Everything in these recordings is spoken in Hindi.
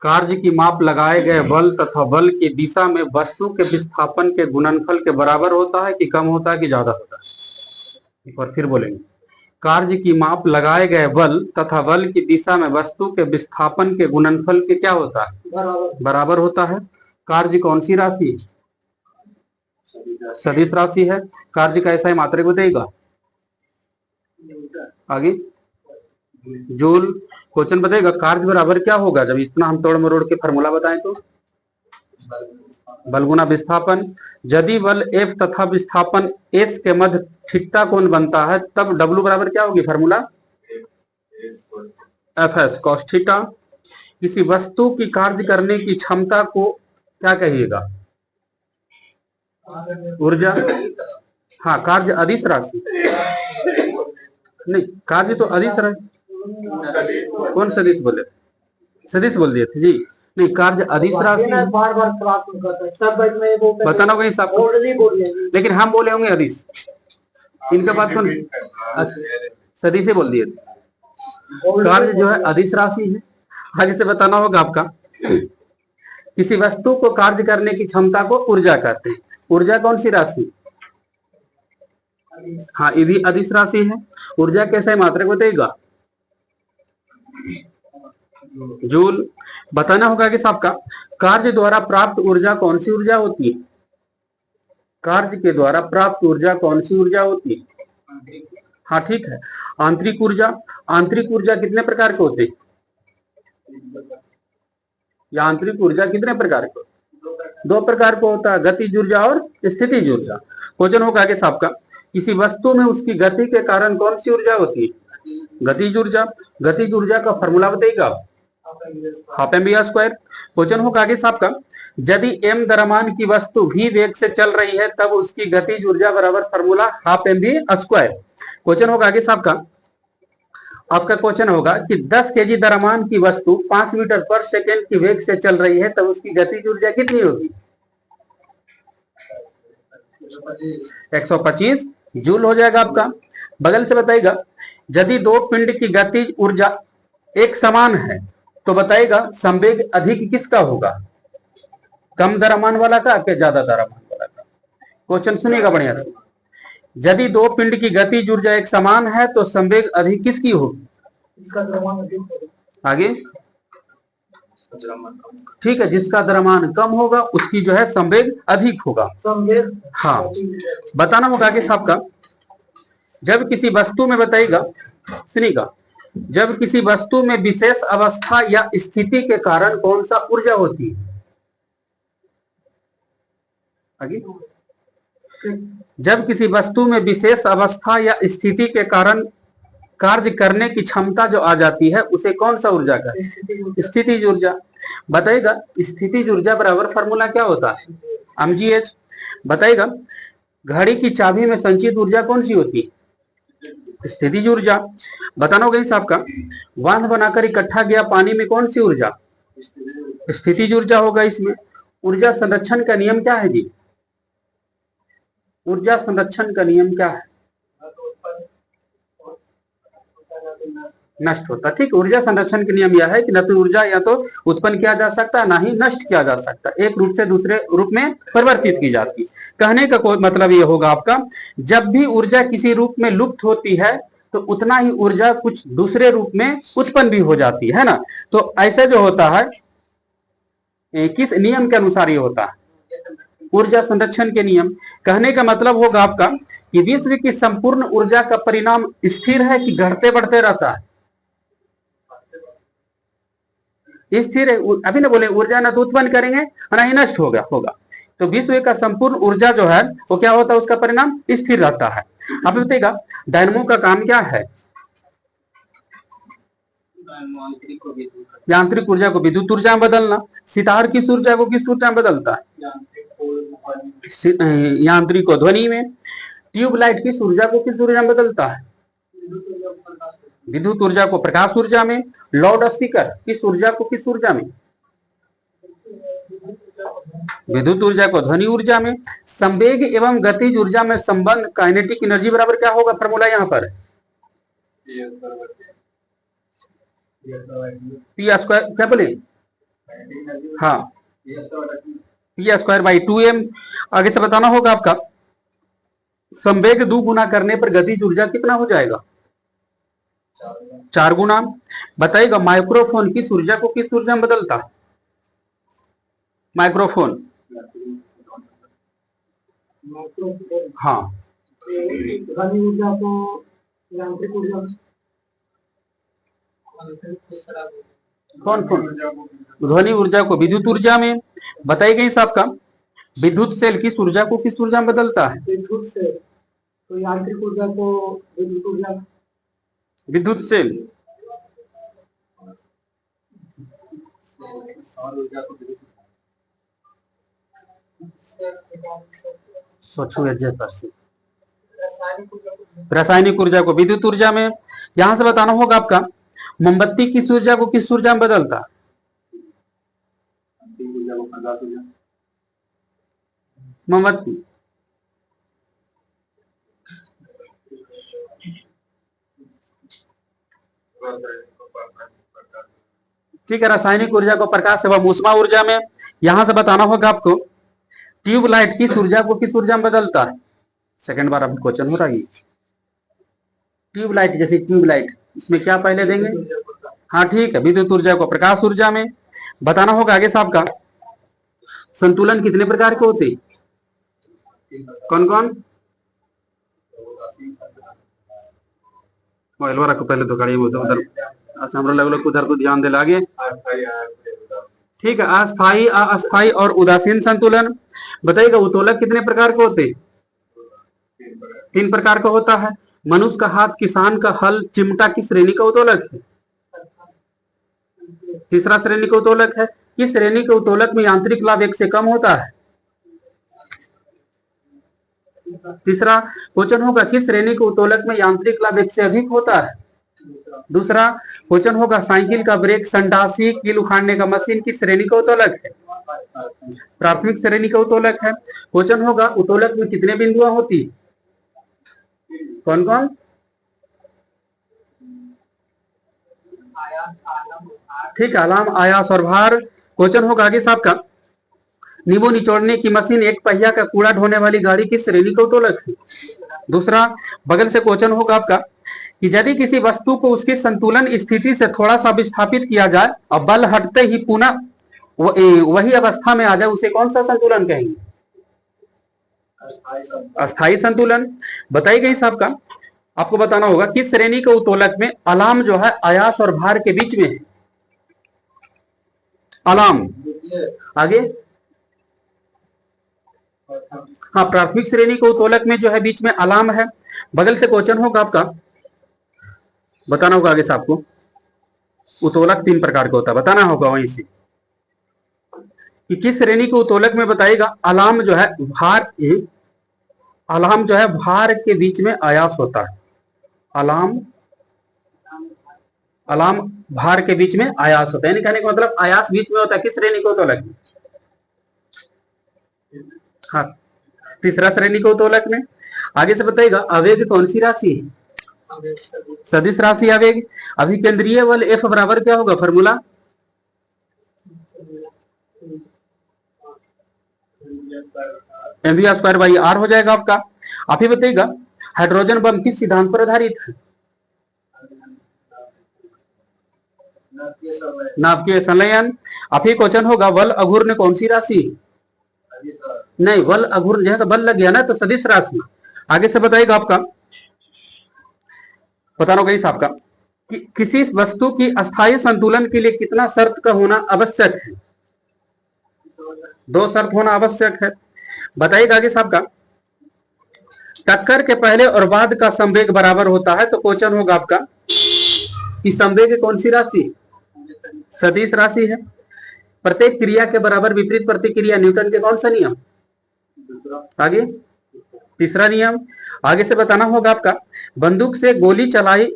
कार्य की माप लगाए गए बल तथा बल की दिशा में वस्तु के विस्थापन के गुणनफल के बराबर होता है कि कम होता है कि ज्यादा होता है। एक बार फिर बोलेंगे, कार्य की माप लगाए गए बल तथा बल की दिशा में वस्तु के विस्थापन के गुणनफल के क्या होता है? बराबर होता है। कार्य कौन सी राशि? सदिश राशि है। कार्य का ऐसा ही मात्रक बताएगा। आगे जूल। क्वेश्चन बताएगा कार्य बराबर क्या होगा जब इतना हम तोड़ मरोड़ के फॉर्मूला बताएं तो? बल गुना विस्थापन। यदि बल F तथा विस्थापन S के मध्य थीटा कोण बनता है तब W बराबर क्या होगी? Formula Fs cos theta. किसी वस्तु की कार्य करने की क्षमता को क्या कहिएगा? ऊर्जा। हाँ, कार्य अदिश राशि नहीं, कार्य तो अदिश राशि। कौन सदिश बोले? सदिश बोल दिए थे जी। नहीं, कार्य अदिश राशि। बार बार क्लास में बताना होगा सब, लेकिन हम बोले होंगे अदिश। इनका बात कौन? अच्छा, सदिश से बोल दिए थे। कार्य जो है अदिश राशि है। आगे से बताना होगा आपका। किसी वस्तु को कार्य करने की क्षमता को ऊर्जा कहते हैं। ऊर्जा कौन सी राशि? हाँ, ये भी अदिश राशि है। ऊर्जा कैसा है मात्रक बताइएगा। जूल। बताना होगा कि सबका कार्य द्वारा प्राप्त ऊर्जा कौन सी ऊर्जा होती है? कार्य के द्वारा प्राप्त ऊर्जा कौन सी ऊर्जा होती है? हाँ ठीक है, आंतरिक ऊर्जा। आंतरिक ऊर्जा कितने प्रकार के होते हैं? या आंतरिक ऊर्जा कितने प्रकार के? दो प्रकार का होता है, गतिज ऊर्जा और स्थितिज ऊर्जा। क्वेश्चन होगा आगे सबका, किसी वस्तु में उसकी गति के कारण कौन सी ऊर्जा होती है? गतिज ऊर्जा। गतिज ऊर्जा का फॉर्मूला बताइएगा। Half m v square. Question होगा आगे सबका, यदि m द्रव्यमान की वस्तु v वेग से चल रही है तब उसकी गतिज ऊर्जा बराबर formula half m v square. Question होगा आगे सबका, आपका क्वेश्चन होगा कि 10 केजी द्रव्यमान की वस्तु 5 मीटर पर सेकेंड की वेग से चल रही है तब उसकी गतिज ऊर्जा कितनी होगी? 125 जूल हो जाएगा आपका। बगल से बताइएगा, यदि दो पिंड की गतिज ऊर्जा एक समान है तो बताइएगा संवेग अधिक किसका होगा? कम द्रव्यमान वाला का क्या ज्यादा द्रव्यमान वाला का? क्वेश्चन सुनिएगा बढ़िया से। यदि दो पिंड की गतिज ऊर्जा एक समान है तो संवेग अधिक किसकी होगी? आगे ठीक है, जिसका द्रव्यमान कम होगा उसकी जो है संवेग अधिक होगा। संवेग हाँ, बताना होगा कि सबका, जब किसी वस्तु में बताइएगा, सुनिएगा, जब किसी वस्तु में विशेष अवस्था या स्थिति के कारण कौन सा ऊर्जा होती है? आगे जब किसी वस्तु में विशेष अवस्था या स्थिति के कारण कार्य करने की क्षमता जो आ जाती है उसे कौन सा ऊर्जा का? स्थितिज ऊर्जा। बताइएगा स्थितिज ऊर्जा बराबर फॉर्मूला क्या होता है? mgh। बताइएगा घड़ी की चाबी में संचित ऊर्जा कौन सी होती है? स्थितिज ऊर्जा। बताना होगा इस आपका, बांध बनाकर इकट्ठा गया पानी में कौन सी ऊर्जा? स्थितिज ऊर्जा होगा इसमें। ऊर्जा संरक्षण का नियम क्या है जी? ऊर्जा संरक्षण का नियम क्या है? नष्ट होता। ठीक, ऊर्जा संरक्षण का नियम यह है कि न तो ऊर्जा या तो उत्पन्न किया जा सकता है ना ही नष्ट किया जा सकता, एक रूप से दूसरे रूप में परिवर्तित की जाती। कहने का कोई मतलब यह होगा आपका, जब भी ऊर्जा किसी रूप में लुप्त होती है तो उतना ही ऊर्जा कुछ दूसरे रूप में उत्पन्न भी हो जाती है ना। तो ऐसे जो होता है किस नियम के अनुसार ये होता है? ऊर्जा संरक्षण के नियम। कहने का मतलब होगा आपका कि विश्व की संपूर्ण ऊर्जा का परिणाम स्थिर है कि घटते बढ़ते रहता है? स्थिर है। अभी ना बोले ऊर्जा ना तो उत्पन्न करेंगे ना ही नष्ट होगा। तो विश्व का संपूर्ण ऊर्जा जो है वो क्या होता है? उसका परिणाम स्थिर रहता है। आप बताइएगा डायनमो का काम क्या है? यांत्रिक ऊर्जा को विद्युत ऊर्जा में बदलना। सितार किस ऊर्जा को किस ऊर्जा में बदलता है? यांत्रिक को ध्वनि में। ट्यूबलाइट किस ऊर्जा को किस ऊर्जा में बदलता है? विद्युत ऊर्जा को प्रकाश ऊर्जा में। लाउड स्पीकर किस ऊर्जा को किस ऊर्जा में? विद्युत ऊर्जा को ध्वनि ऊर्जा में। संवेग एवं गतिज ऊर्जा में संबंध काइनेटिक एनर्जी बराबर क्या होगा? फॉर्मूला यहाँ पर पी स्क्वायर क्या बोले? हाँ, पी स्क्वायर बाई 2m। आगे से बताना होगा आपका संवेग 2 गुना करने पर गतिज ऊर्जा कितना हो जाएगा? 4 गुना। बताइएगा माइक्रोफोन किस ऊर्जा को किस ऊर्जा में बदलता है? माइक्रोफोन, हाँ, ध्वनि ऊर्जा को यांत्रिक ऊर्जा, कौन कौन? ध्वनि ऊर्जा को विद्युत ऊर्जा में। बताइएगा इस आपका विद्युत सेल किस ऊर्जा को किस ऊर्जा में बदलता है? विद्युत सेल तो यांत्रिक ऊर्जा को विद्युत ऊर्जा, विद्युत सेल रासायनिक ऊर्जा को विद्युत ऊर्जा में। यहां से बताना होगा आपका मोमबत्ती किस ऊर्जा को किस ऊर्जा में बदलता? मोमबत्ती, ठीक है। रासायनिक ऊर्जा को प्रकाश एवं ऊष्मा ऊर्जा में। यहां से बताना होगा आपको ट्यूबलाइट किस ऊर्जा को किस ऊर्जा में बदलता है? सेकंड बार अभी क्वेश्चन हो रहा है। ट्यूबलाइट, जैसे ट्यूबलाइट, इसमें क्या पहले देंगे? हाँ ठीक है, विद्युत ऊर्जा को प्रकाश ऊर्जा में। बताना होगा आगे साहब का संतुलन कितने प्रकार के होते? कौन कौन? मोबाइल रखो पहले तो गाड़ी उधर, अच्छा हम लोग उधर को ध्यान दे लागे। ठीक है, अस्थाई, अस्थाई और उदासीन संतुलन। बताइएगा उत्तोलक कितने प्रकार के होते? 3 प्रकार का होता है। मनुष्य का हाथ, किसान का हल, चिमटा किस श्रेणी का उत्तोलक है? तीसरा श्रेणी का उत्तोलक है। किस श्रेणी के उत्तोलक में यांत्रिक लाभ 1 से कम होता है? तीसरा। क्वेश्चन होगा किस श्रेणी के उत्तोलक में यांत्रिक लाभ 1 से अधिक होता है? दूसरा। क्वेश्चन होगा साइकिल का ब्रेक, संडासी, कील उखाड़ने का मशीन किस श्रेणी का उत्तोलक है? प्राथमिक श्रेणी का उत्तोलक है। क्वेश्चन होगा उत्तोलक में कितने बिंदुआं होती? कौन कौन? ठीक है, आलाम, आयास और भार। क्वेश्चन होगा आगे साहब का नींबू निचोड़ने की मशीन, एक पहिया का कूड़ा ढोने वाली गाड़ी किस श्रेणी का उत्तोलक है? दूसरा। बगल से क्वेश्चन होगा आपका कि यदि किसी वस्तु को उसकी संतुलन स्थिति से थोड़ा सा विस्थापित किया जाए और बल हटते ही पुनः वही अवस्था में आ जाए, उसे कौन सा संतुलन कहेंगे? अस्थाई संतुलन। बताई गई साहब का आपको बताना होगा किस श्रेणी के उत्तोलक में अलाम जो है आयास और भार के बीच में है? अलाम आगे, हाँ, प्राथमिक श्रेणी के उत्तोलक में जो है बीच में अलाम है। बगल से क्वेश्चन होगा आपका बताना होगा आगे से आपको उत्तोलक 3 प्रकार का होता है, बताना होगा वहीं से कि किस श्रेणी के उत्तोलक में। बताइएगा अलाम जो है भार, अलाम जो है भार के बीच में आयास होता है। अलाम, अलाम भार के बीच में आयास होता है, यानी कहने का मतलब आयास बीच में होता है। किस श्रेणी के उत्तोलक में? हाँ, तीसरा श्रेणी के उत्तोलक में। आगे से बताइएगा आवेग कौन सी राशि है? सदिश राशि आवेग। अभिकेंद्रीय बल F बराबर क्या होगा formula? mv square by r हो जाएगा आपका। आप ही बताइएगा हाइड्रोजन बम किस सिद्धांत पर आधारित है? नाभिकीय संलयन। आप ही क्वेश्चन होगा बल अघूर्ण कौन सी राशि? नहीं, बल अघूर्ण जो है तो बल लग गया ना, तो सदिश राशि। आगे से बताइएगा आपका बताना होगा इस आपका कि किसी वस्तु की अस्थायी संतुलन के लिए कितना शर्त का होना आवश्यक है? 2 शर्त होना आवश्यक है। बताइएगा आगे साहब का टक्कर के पहले और बाद का संवेग बराबर होता है, तो क्वेश्चन होगा आपका कि संवेग कौन सी राशि? सदिश राशि है। प्रत्येक क्रिया के बराबर विपरीत प्रतिक्रिया, न्यूटन के कौन सा नियम? आगे तीसरा नियम। आगे से बताना होगा आपका बंदूक से गोली चलाई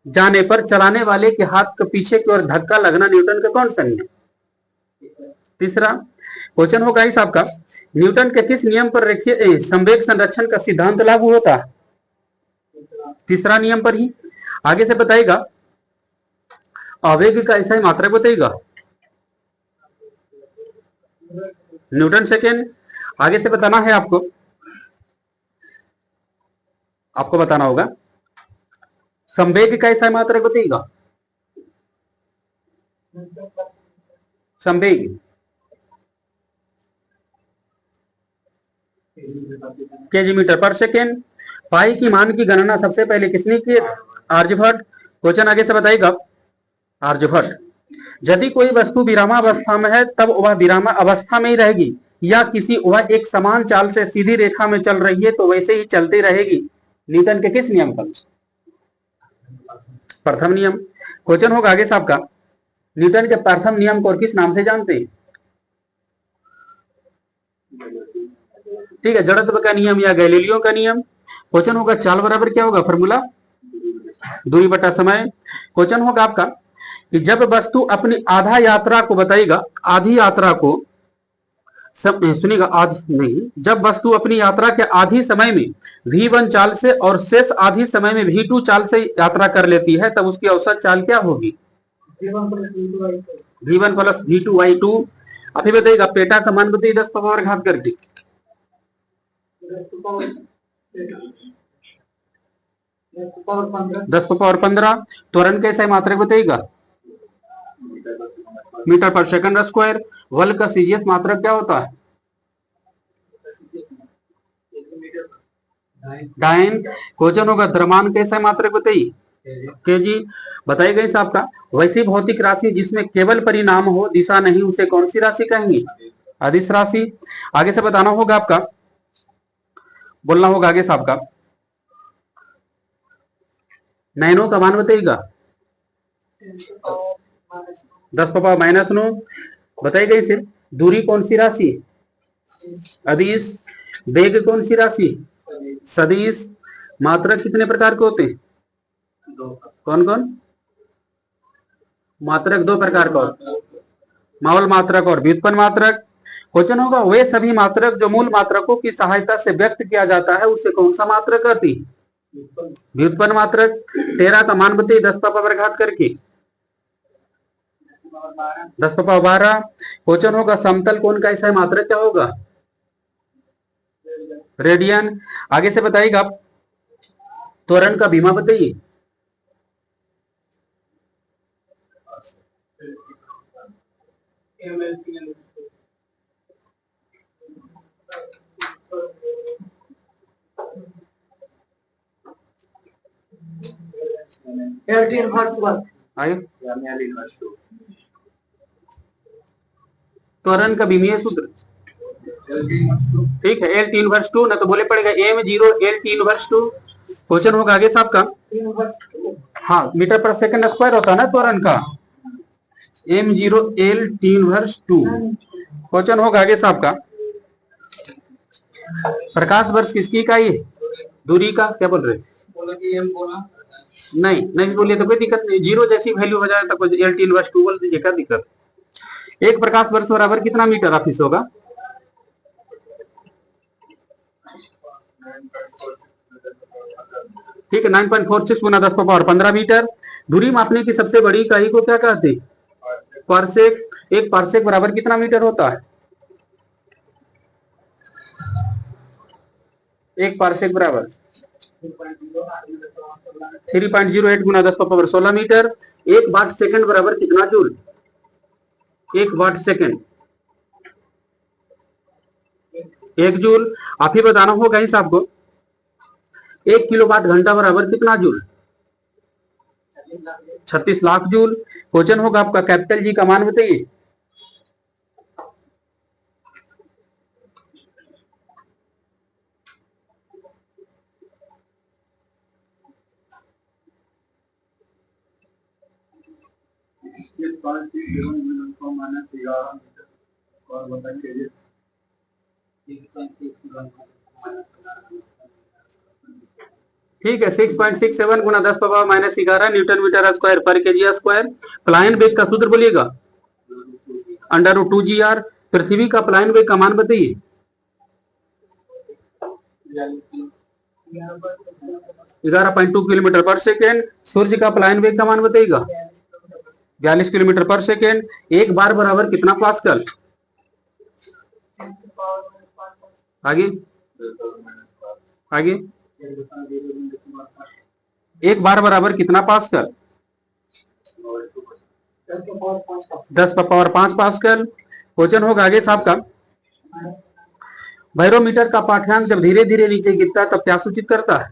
जाने पर चलाने वाले के हाथ के पीछे की ओर धक्का लगना, न्यूटन का कौन सा नियम? तीसरा। क्वेश्चन होगा इस आपका न्यूटन के किस नियम पर रेखीय संवेग संरक्षण का सिद्धांत लागू होता है? तीसरा नियम पर ही। आगे से बताएगा आवेग का ऐसा ही मात्रक बताइएगा। Newton second. आगे से बताना है आपको, बताना होगा संवेग का ऐसा मात्रक बताइएगा। संवेग केजी मीटर पर सेकेंड। पाई की मान की गणना सबसे पहले किसने की? आर्यभट्ट। क्वेश्चन आगे से बताइएगा, आर्यभट्ट। यदि कोई वस्तु विरामावस्था में है तब वह विरामावस्था में ही रहेगी, या किसी वह एक समान चाल से सीधी रेखा में चल रही है तो वैसे ही चलती रहेगी, न्यूटन के किस नियम का? प्रथम नियम। क्वेश्चन होगा आगे साहब का, न्यूटन के प्रथम नियम को और किस नाम से जानते हैं? ठीक है, जड़त्व का नियम या गैलीलियो का नियम। क्वेश्चन होगा चाल बराबर क्या होगा? फॉर्मूला दूरी बटा समय। क्वेश्चन होगा आपका कि जब वस्तु अपनी आधा यात्रा को बताएगा, आधी यात्रा को सुनिएगा, आधी नहीं, जब वस्तु अपनी यात्रा के आधी समय में v1 चाल से और शेष आधी समय में v2 चाल से यात्रा कर लेती है तब उसकी औसत चाल क्या होगी? v1 plus v2y2। अभी बताइएगा पेटा का मान बताइए 10 का पावर घात करके। 10 का पावर 15। त्वरण कैसा मात्रक बताइएगा? मीटर पर सेकंड स्क्वायर। बल का सीजीएस मात्रक क्या होता है? डाइन। क्वेश्चन होगा द्रव्यमान कैसा मात्रक बताइए? केजी। बताइएगा इस आपका, वैसी भौतिक राशि जिसमें केवल परिणाम हो दिशा नहीं, उसे कौन सी राशि कहेंगे? अदिश राशि। आगे से बताना होगा आपका, बोलना होगा आगे से आपका, नैनो का मान बताइएगा। 10 पावर -9। बताइएगा इसे, दूरी कौन सी राशि? अदिश। वेग कौन सी राशि? सदिश। मात्रक कितने प्रकार के होते हैं? कौन कौन? मात्रक दो प्रकार का, मौल मात्रक और व्युत्पन्न मात्रक। क्वेश्चन होगा वे सभी मात्रक जो मूल मात्रकों की सहायता से व्यक्त किया जाता है उसे कौन सा मात्रक कहती? व्युत्पन्न मात्रक। 13 का मान बताइए 10 का पावर घात करके। 10 का पावर 12। क्वेश्चन होगा समतल कोण का ऐसा मात्रक क्या होगा? रेडियन। आगे से बताइएगा आप, त्वरण का बीमा बताइए। त्वरण का बीमीय सूत्र, ठीक है, L T इनवर्स 2, ना तो बोले पड़ेगा m0 L T inverse 2। Question होगा आगे साहब का, हाँ मीटर पर सेकंड स्क्वायर होता है ना त्वरण का, m0 L T inverse 2। Question होगा आगे साहब का, प्रकाश वर्ष किसकी इकाई है? दूरी का। क्या बोल रहे? नहीं नहीं बोलिए तो कोई दिक्कत नहीं, जीरो जैसी वैल्यू हो जाए तो कोई L T इनवर्स 2 बोल दीजिए, क्या दिक्कत? एक प्रकाश वर्ष बराबर कितना मीटर ऑफिस होगा? ठीक है, 9.46 गुना 10 पावर 15 मीटर। दूरी मापने की सबसे बड़ी इकाई को क्या कहते हैं? पारसेक। एक पारसेक बराबर कितना मीटर होता है? एक पारसेक बराबर 3.08 गुना 10 पावर 16 मीटर। एक वाट सेकंड बराबर कितना जूल? एक वाट सेकंड 1 जूल। आप ही बताना होगा इस आपको, 1 किलोवाट घंटा बराबर कितना जूल? 36 लाख जूल। क्वेश्चन होगा आपका कैपिटल जी का मान बताइए। ठीक है, 6.67 गुना 10 पावर -11 न्यूटन मीटर स्क्वायर पर केजी स्क्वायर। प्लायन वेग का सूत्र बोलिएगा, √2gr। पृथ्वी का प्लायन वेग का मान बताइए। 11.2 किलोमीटर पर सेकेंड। सूर्य का प्लायन वेग का मान बताइएगा। 42 किलोमीटर पर सेकेंड। एक बार बराबर कितना पास्कल? आगे आगे, एक बार बराबर कितना पास्कल? 10 power 5 pascal. क्वेश्चन होगा आगे साहब का, बैरोमीटर का पाठ्यांक जब धीरे धीरे नीचे गिरता है तब क्या सूचित करता है?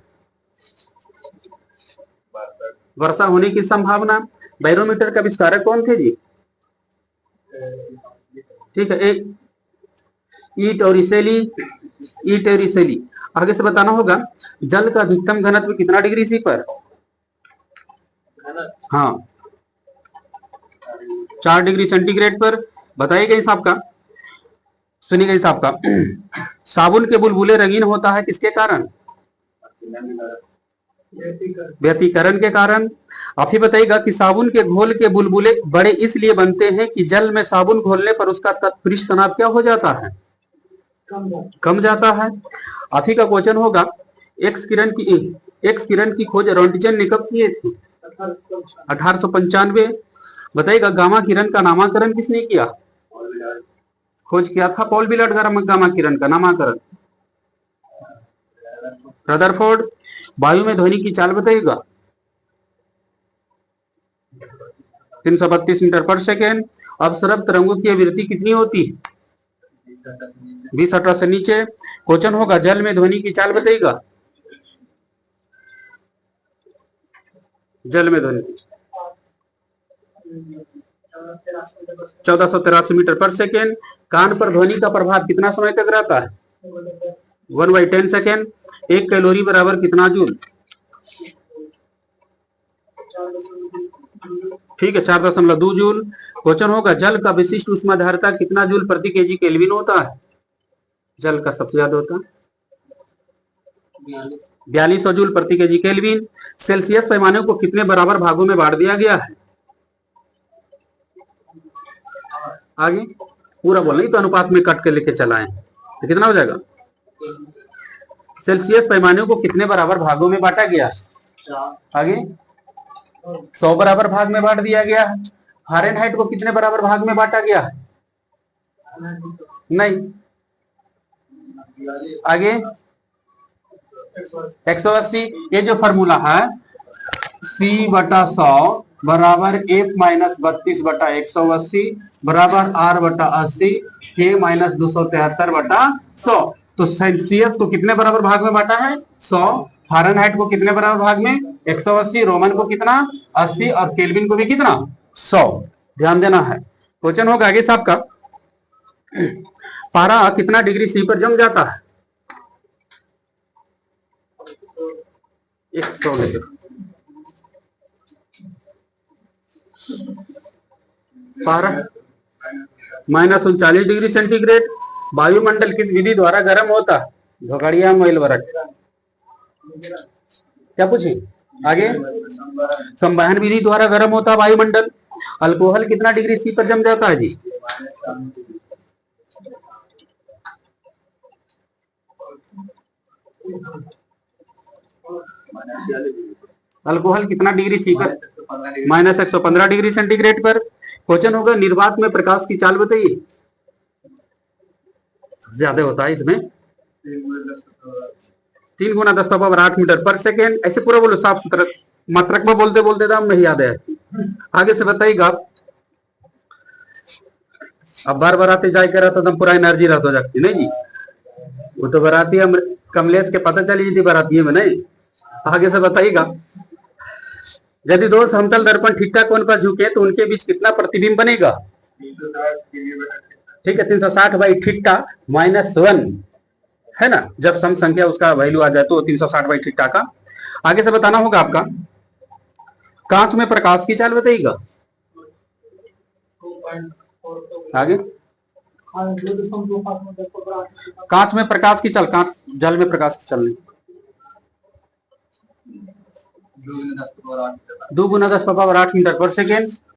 वर्षा होने की संभावना। बैरोमीटर का आविष्कारक कौन थे जी? ठीक है, एक ईटोरिसेली। आगे से बताना होगा, जल का अधिकतम घनत्व कितना डिग्री सी पर? हाँ, 4 डिग्री सेंटीग्रेड पर। बताइएगा इस आपका, सुनिएगा इस आपका, साबुन के बुलबुले रंगीन होता है किसके कारण? व्यतिकरण के कारण। आप ही बताइएगा कि साबुन के घोल के बुलबुले बड़े इसलिए बनते हैं कि जल में साबुन घोलने पर उसका पृष्ठ तनाव क्या हो जाता है? कम जाता है। आप ही का क्वेश्चन होगा, एक्स किरण की खोज रोंटगन ने कब किए थे? 1895। बताइएगा गामा किरण का नामकरण किसने किया? खोज किया था पॉल विलार्ड गामा किरण का नामकरण रदरफोर्ड। वायु में ध्वनि की चाल बताइएगा। 332 मीटर पर सेकेंड। अपसरब तरंगों की आवृत्ति कितनी होती है? 20 से नीचे। क्वेश्चन होगा, जल में ध्वनि की चाल बताइएगा। जल में ध्वनि की 1483 मीटर पर सेकेंड। कान पर ध्वनि का प्रभाव कितना समय तक रहता है? 1/10 सेकेंड। 1 कैलोरी बराबर कितना जूल? ठीक है, 4.2 जूल। क्वेश्चन होगा, जल का विशिष्ट ऊष्माधारता कितना जूल प्रति केजी केल्विन होता है? जल का सबसे ज्यादा होता है 4200 जूल प्रति केजी केल्विन। सेल्सियस पैमाने को कितने बराबर भागों में बांट दिया गया है? आगे पूरा बोल नहीं तो अनुपात में कट के लेके चलाएं तो कितना हो जाएगा? सेल्सियस पैमाने को कितने बराबर भागों में बांटा गया? आगे 100 बराबर भाग में बांट दिया गया है। फारेनहाइट को कितने बराबर भाग में बांटा गया है? नहीं। आगे 180। ये जो फॉर्मूला है C/100 बराबर F - 32/180 बराबर R/80 K - 273/100। तो सेल्सियस को कितने बराबर भाग में बांटा है? 100। फारेनहाइट को कितने बराबर भाग में? 180। रोमन को कितना? 80। और केल्विन को भी कितना? 100। ध्यान देना है। क्वेश्चन होगा आगे साहब का, पारा कितना डिग्री सी पर जम जाता है? 100 मीटर। पारा -39 डिग्री सेंटीग्रेड। वायुमंडल किस विधि द्वारा गर्म होता है? धोकड़िया मोइलवर्त। क्या पूछे? आगे संवहन विधि द्वारा गर्म होता है वायुमंडल। अल्कोहल कितना डिग्री सी पर जम जाता है जी? अल्कोहल कितना डिग्री सी पर? -115 डिग्री सेंटीग्रेड पर। क्वेश्चन होगा, निर्वात में प्रकाश की चाल बताइए। ज्यादा होता है इसमें 3 × 10⁸ मीटर पर सेकेंड। ऐसे पूरा बोलो साफ सुथरा, मात्रक में बोलते बोलते दाम नहीं याद है। आगे से बताइएगा, अब बार बराती जाए करा तो पूरा एनर्जी रह हो जाती नहीं जी। वो तो बराती हम कमलेश के पता चली थी बराती में नहीं। आगे से बताइएगा, यदि दो समतल दर्पण ठीकठा कोण पर झुके तो उनके बीच कितना प्रतिबिंब बनेगा? ठीक है, 360/θ -1 है ना। जब सम संख्या उसका वैल्यू आ जाए तो 360/θ का। आगे से बताना होगा आपका, कांच में प्रकाश की चाल बताइएगा। आगे कांच में प्रकाश की चाल, कांच जल में प्रकाश की चाल नहीं। 2 × 10⁸ मीटर पर सेकेंड।